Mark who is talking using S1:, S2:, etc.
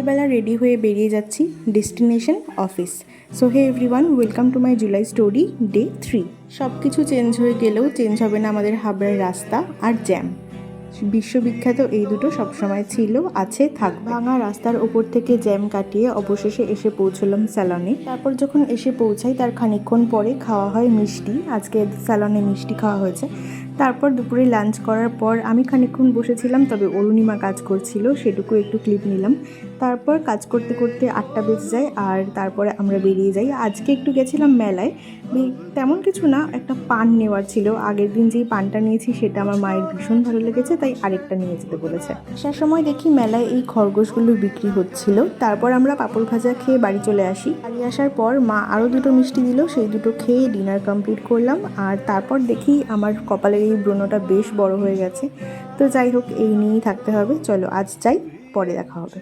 S1: সকালবেলা রেডি হয়ে বেরিয়ে যাচ্ছি destination office. So hey everyone, welcome to my July story day 3। সব কিছু চেঞ্জ হয়ে গেলেও চেঞ্জ হবে না আমাদের হাবড়ার রাস্তা আর জ্যাম। বিশ্ববিখ্যাত এই দুটো সবসময় ছিল, আছে, থাকবে। ভাঙা রাস্তার ওপর থেকে জ্যাম কাটিয়ে অবশেষে এসে পৌঁছলাম স্যালনে। তারপর যখন এসে পৌঁছাই তার খানিকক্ষণ পরে খাওয়া হয় মিষ্টি। আজকে স্যালনে মিষ্টি খাওয়া হয়েছে। তারপর দুপুরে লাঞ্চ করার পর আমি খানিকক্ষণ বসেছিলাম, তবে অরুণিমা কাজ করছিল, সেটুকু একটু ক্লিপ নিলাম। তারপর কাজ করতে করতে 8টা বেজে যায় আর তারপরে আমরা বেরিয়ে যাই। আজকে একটু গেছিলাম মেলায়, তেমন কিছু না, একটা পান নেওয়ার ছিল। আগের দিন যেই পানটা নিয়েছি সেটা আমার মায়ের ভীষণ ভালো লেগেছে, তাই আরেকটা নিয়ে যেতে বলেছে। আসার সময় দেখি মেলায় এই খরগোশগুলো বিক্রি হচ্ছিল। তারপর আমরা পাঁপড় ভাজা খেয়ে বাড়ি চলে আসি। বাড়ি আসার পর মা আরও দুটো মিষ্টি দিল, সেই দুটো খেয়ে ডিনার কমপ্লিট করলাম। আর তারপর দেখি আমার কপালের এই ব্রণটা বেশ বড় হয়ে গেছে। তো যাই হোক, এই নিয়েই থাকতে হবে। চলো আজ যাই, পরে দেখা হবে।